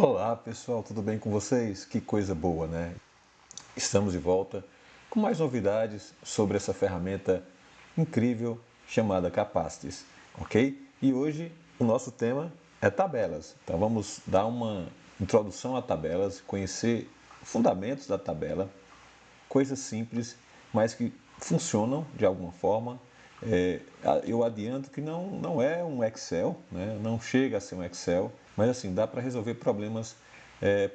Olá pessoal, tudo bem com vocês? Que coisa boa, né? Estamos de volta com mais novidades sobre essa ferramenta incrível chamada Capacities, ok? E hoje o nosso tema é tabelas. Então vamos dar uma introdução a tabelas, conhecer fundamentos da tabela, coisas simples, mas que funcionam de alguma forma. Eu adianto que não é um Excel, né? Não chega a ser um Excel, mas assim, dá para resolver problemas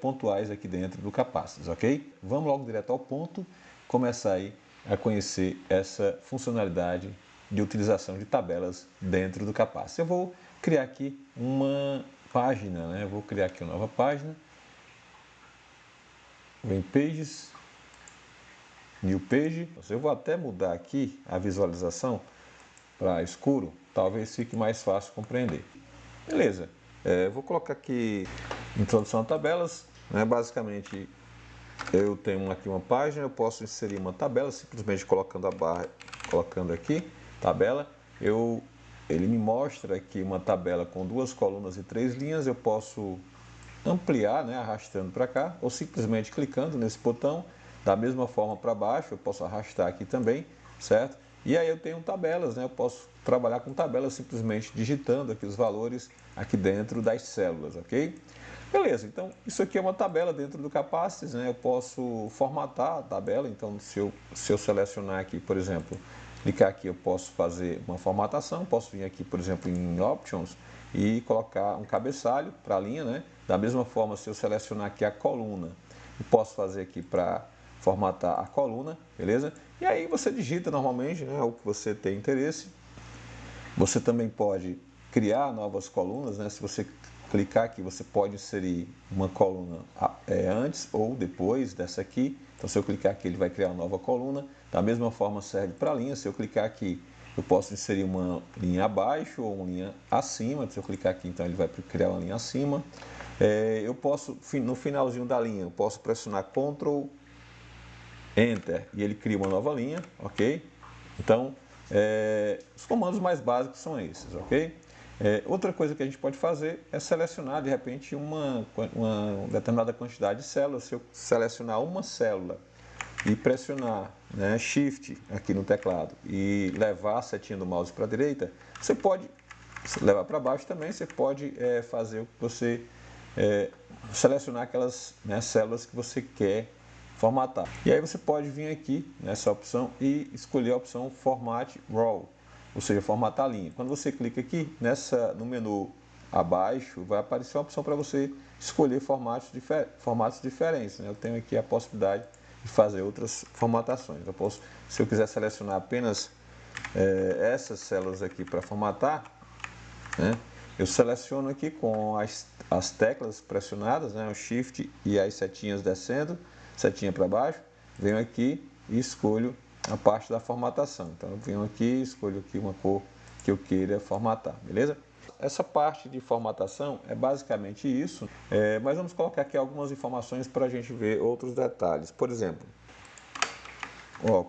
pontuais aqui dentro do Capacities, ok? Vamos logo direto ao ponto, começar aí a conhecer essa funcionalidade de utilização de tabelas dentro do Capacities. Eu vou criar aqui uma página, né? Vou criar aqui uma nova página, Vem Pages, New Page. Eu vou até mudar aqui a visualização para escuro, talvez fique mais fácil compreender. Beleza, vou colocar aqui introdução a tabelas, né? Basicamente eu tenho aqui uma página, eu posso inserir uma tabela simplesmente colocando a barra, colocando aqui tabela. Ele me mostra aqui uma tabela com 2 colunas e 3 linhas. Eu posso ampliar, né, arrastando para cá, ou simplesmente clicando nesse botão. Da mesma forma para baixo, eu posso arrastar aqui também, certo? E aí eu tenho tabelas, né? Eu posso trabalhar com tabelas simplesmente digitando aqui os valores aqui dentro das células, ok? Beleza, então isso aqui é uma tabela dentro do Capacities, né? Eu posso formatar a tabela, então se eu selecionar aqui, por exemplo, clicar aqui, eu posso fazer uma formatação, posso vir aqui, por exemplo, em Options e colocar um cabeçalho para a linha, né? Da mesma forma, se eu selecionar aqui a coluna, eu posso fazer aqui para formatar a coluna, beleza? E aí você digita normalmente, né, o que você tem interesse. Você também pode criar novas colunas, né? Se você clicar aqui, você pode inserir uma coluna antes ou depois dessa aqui. Então, se eu clicar aqui, ele vai criar uma nova coluna. Da mesma forma, serve para a linha. Se eu clicar aqui, eu posso inserir uma linha abaixo ou uma linha acima. Se eu clicar aqui, então ele vai criar uma linha acima. Eu posso, no finalzinho da linha, eu posso pressionar Ctrl, Enter, e ele cria uma nova linha, ok? Então, os comandos mais básicos são esses, ok? Outra coisa que a gente pode fazer é selecionar, de repente, uma determinada quantidade de células. Se eu selecionar uma célula e pressionar, né, Shift aqui no teclado e levar a setinha do mouse para a direita, você pode levar para baixo também, você pode fazer o que você selecionar aquelas, né, células que você quer formatar. E aí você pode vir aqui nessa opção e escolher a opção Format Raw, ou seja, formatar a linha. Quando você clica aqui no menu abaixo, vai aparecer uma opção para você escolher formatos diferentes, né? Eu tenho aqui a possibilidade de fazer outras formatações. Se eu quiser selecionar apenas essas células aqui para formatar, né, eu seleciono aqui com as teclas pressionadas, né, o Shift e as setinhas descendo, setinha para baixo, venho aqui e escolho a parte da formatação. Então eu venho aqui, escolho aqui uma cor que eu queira formatar, beleza? Essa parte de formatação é basicamente isso, mas vamos colocar aqui algumas informações para a gente ver outros detalhes. Por exemplo,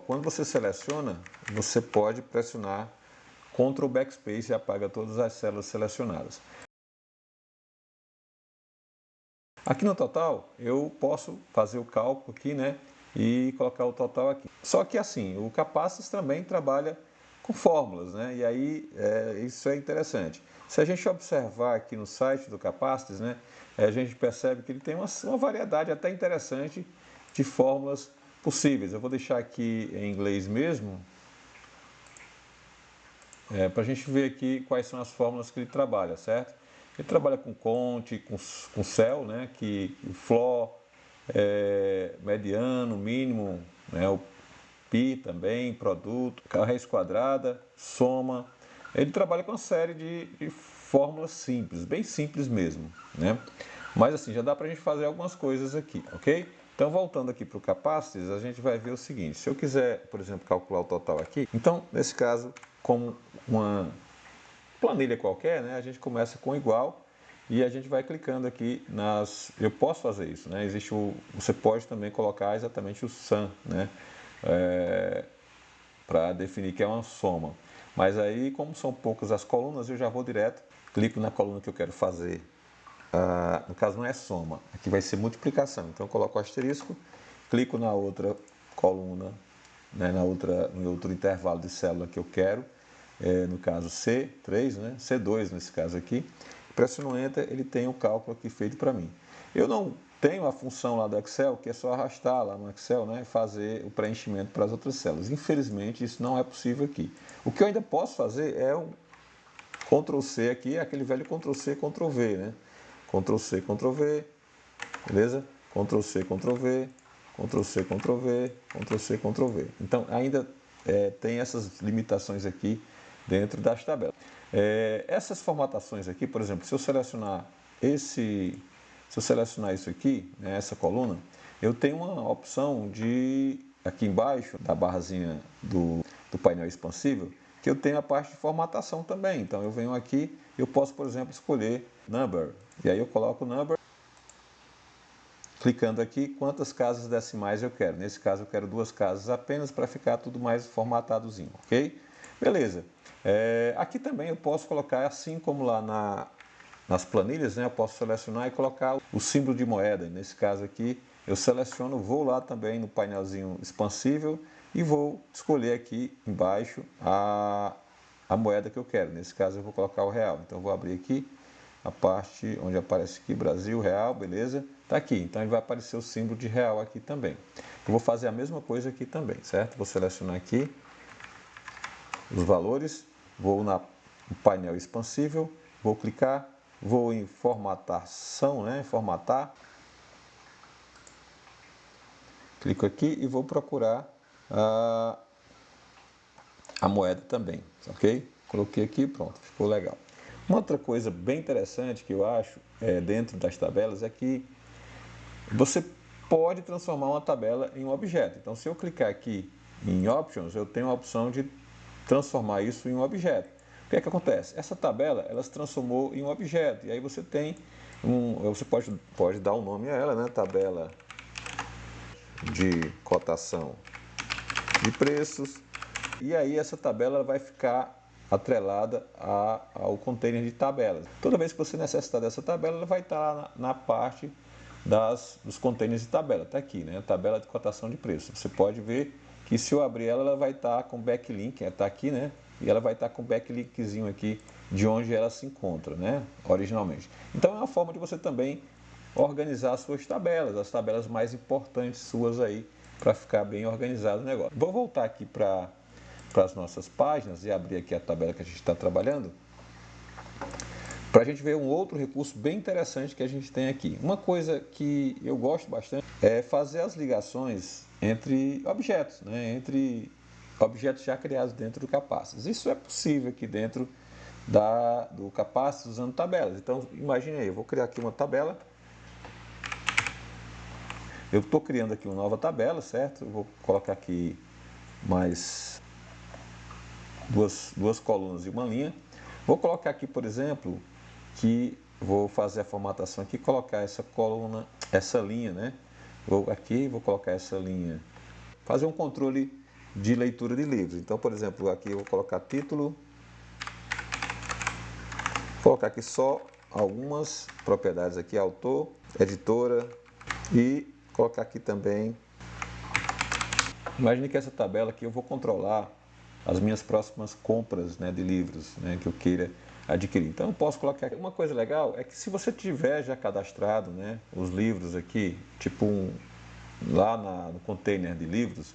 quando você seleciona, você pode pressionar Ctrl Backspace e apaga todas as células selecionadas. Aqui no total, eu posso fazer o cálculo aqui, né, e colocar o total aqui. Só que assim, o Capacities também trabalha com fórmulas, né, e aí isso é interessante. Se a gente observar aqui no site do Capacities, né, a gente percebe que ele tem uma variedade até interessante de fórmulas possíveis. Eu vou deixar aqui em inglês mesmo, para a gente ver aqui quais são as fórmulas que ele trabalha, certo? Ele trabalha com conte, com cell, né? O floor, mediano, mínimo, né? O pi também, produto, raiz quadrada, soma. Ele trabalha com uma série de fórmulas simples, bem simples mesmo, né? Mas assim, já dá para a gente fazer algumas coisas aqui, ok? Então, voltando aqui para o Capacities, a gente vai ver o seguinte. Se eu quiser, por exemplo, calcular o total aqui, então, nesse caso, como uma planilha qualquer, né, a gente começa com igual e a gente vai clicando aqui eu posso fazer isso, né? Você pode também colocar exatamente o sum, né? Para definir que é uma soma. Mas aí, como são poucas as colunas, eu já vou direto, clico na coluna que eu quero fazer no caso não é soma, aqui vai ser multiplicação. Então eu coloco o asterisco, clico na outra coluna, né, no outro intervalo de célula que eu quero, no caso C3, né, C2 nesse caso aqui, pressiono Enter, ele tem o cálculo aqui feito para mim. Eu não tenho a função lá do Excel, que é só arrastar lá no Excel, né, e fazer o preenchimento para as outras células. Infelizmente isso não é possível aqui. O que eu ainda posso fazer é um Ctrl C aqui, aquele velho Ctrl C, Ctrl V, né? Ctrl C, Ctrl V, beleza? Ctrl C, Ctrl V, Ctrl C, Ctrl V, Ctrl C, Ctrl V. Então, ainda tem essas limitações aqui dentro das tabelas. Essas formatações aqui, por exemplo, se eu selecionar isso aqui, né, essa coluna, eu tenho uma opção de, aqui embaixo, da barrazinha do painel expansível, que eu tenho a parte de formatação também. Então, eu venho aqui, eu posso, por exemplo, escolher number, e aí eu coloco number, clicando aqui, quantas casas decimais eu quero. Nesse caso, eu quero 2 casas apenas para ficar tudo mais formatadozinho, ok? Beleza. Aqui também eu posso colocar, assim como lá nas planilhas, né, eu posso selecionar e colocar o símbolo de moeda. Nesse caso aqui, eu seleciono, vou lá também no painelzinho expansível e vou escolher aqui embaixo a moeda que eu quero. Nesse caso, eu vou colocar o real. Então, eu vou abrir aqui a parte onde aparece aqui Brasil, real, beleza? Tá aqui, então ele vai aparecer o símbolo de real aqui também. Eu vou fazer a mesma coisa aqui também, certo? Vou selecionar aqui os valores, vou no painel expansível, vou clicar, vou em formatação, né? Formatar. Clico aqui e vou procurar a moeda também, ok? Coloquei aqui, pronto, ficou legal. Uma outra coisa bem interessante que eu acho dentro das tabelas é que você pode transformar uma tabela em um objeto. Então, se eu clicar aqui em Options, eu tenho a opção de transformar isso em um objeto. O que é que acontece? Essa tabela, ela se transformou em um objeto. E aí você tem você pode dar um nome a ela, né? Tabela de cotação de preços. E aí essa tabela vai ficar atrelada ao container de tabelas. Toda vez que você necessitar dessa tabela, ela vai estar na parte dos containers de tabela. Está aqui, né? Tabela de cotação de preço. Você pode ver que se eu abrir ela, ela vai estar com backlink, está aqui, né? E ela vai estar com backlinkzinho aqui de onde ela se encontra, né? Originalmente. Então é uma forma de você também organizar as suas tabelas, as tabelas mais importantes suas aí, para ficar bem organizado o negócio. Vou voltar aqui para as nossas páginas e abrir aqui a tabela que a gente está trabalhando, para a gente ver um outro recurso bem interessante que a gente tem aqui. Uma coisa que eu gosto bastante é fazer as ligações entre objetos, né? Entre objetos já criados dentro do Capacit's. Isso é possível aqui dentro do Capacit's usando tabelas. Então, imagine aí, eu vou criar aqui uma tabela. Eu estou criando aqui uma nova tabela, certo? Eu vou colocar aqui mais duas colunas e uma linha. Vou colocar aqui, por exemplo, que vou fazer a formatação aqui, colocar essa coluna, essa linha, né? Vou aqui, vou colocar essa linha. Fazer um controle de leitura de livros. Então, por exemplo, aqui eu vou colocar título. Vou colocar aqui só algumas propriedades aqui, autor, editora e colocar aqui também. Imagine que essa tabela aqui eu vou controlar as minhas próximas compras, né, de livros, né, que eu queira adquirir. Então eu posso colocar. Uma coisa legal é que se você tiver já cadastrado, né, os livros aqui, tipo lá no container de livros,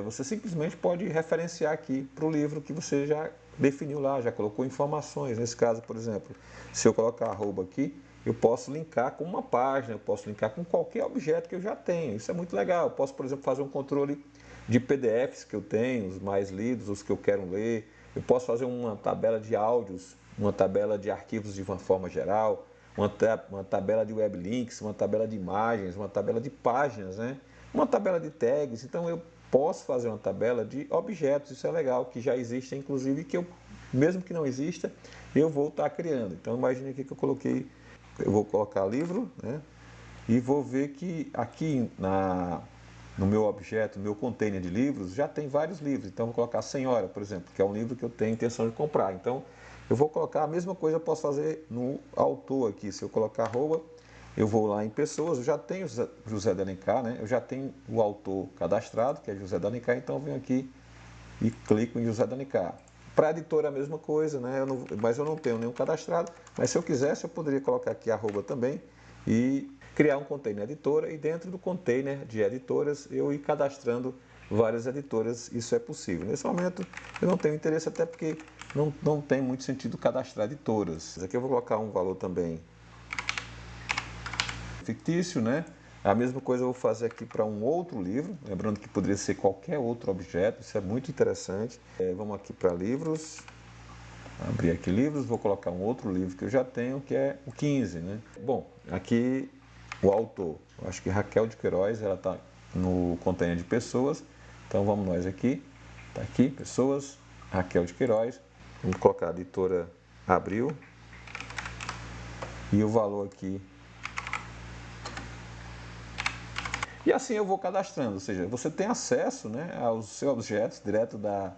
você simplesmente pode referenciar aqui para o livro que você já definiu lá, já colocou informações. Nesse caso, por exemplo, se eu colocar arroba aqui, eu posso linkar com uma página, eu posso linkar com qualquer objeto que eu já tenho. Isso é muito legal. Eu posso, por exemplo, fazer um controle de PDFs que eu tenho, os mais lidos, os que eu quero ler. Eu posso fazer uma tabela de áudios, uma tabela de arquivos de uma forma geral, uma tabela de web links, uma tabela de imagens, uma tabela de páginas, né? Uma tabela de tags. Então eu posso fazer uma tabela de objetos, isso é legal, que já existe, inclusive, que eu, mesmo que não exista, eu vou estar criando. Então imagine aqui que eu coloquei, eu vou colocar livro, né? E vou ver que aqui no meu objeto, no meu container de livros, já tem vários livros. Então, vou colocar Senhora, por exemplo, que é um livro que eu tenho intenção de comprar. Então, Eu vou colocar a mesma coisa, eu posso fazer no autor aqui. Se eu colocar arroba, eu vou lá em pessoas, eu já tenho José de Alencar, né? Eu já tenho o autor cadastrado, que é José de Alencar, então eu venho aqui e clico em José de Alencar. Para a editora a mesma coisa, né? Mas eu não tenho nenhum cadastrado, mas se eu quisesse eu poderia colocar aqui arroba também e criar um container editora, e dentro do container de editoras eu ir cadastrando várias editoras, isso é possível. Nesse momento eu não tenho interesse, até porque não tem muito sentido cadastrar editoras. Aqui eu vou colocar um valor também fictício, né? A mesma coisa eu vou fazer aqui para um outro livro, lembrando que poderia ser qualquer outro objeto, isso é muito interessante. Vamos aqui para livros, abrir aqui livros, vou colocar um outro livro que eu já tenho, que é o 15, né? Bom, aqui o autor, acho que Raquel de Queiroz, ela está no container de pessoas, então vamos nós aqui, está aqui, pessoas, Raquel de Queiroz, vamos colocar a editora Abril, e o valor aqui. E assim eu vou cadastrando, ou seja, você tem acesso, né, aos seus objetos direto da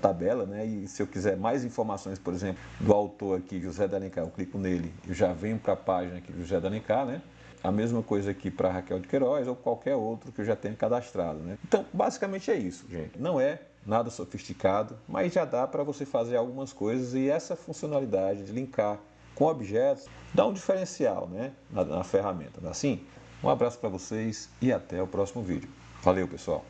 tabela, né, e se eu quiser mais informações, por exemplo, do autor aqui, José de Alencar, eu clico nele, eu já venho para a página aqui do José de Alencar, né, a mesma coisa aqui para Raquel de Queiroz ou qualquer outro que eu já tenha cadastrado, né. Então, basicamente é isso, gente. Não é nada sofisticado, mas já dá para você fazer algumas coisas, e essa funcionalidade de linkar com objetos dá um diferencial, né, na ferramenta. Assim, um abraço para vocês e até o próximo vídeo. Valeu, pessoal!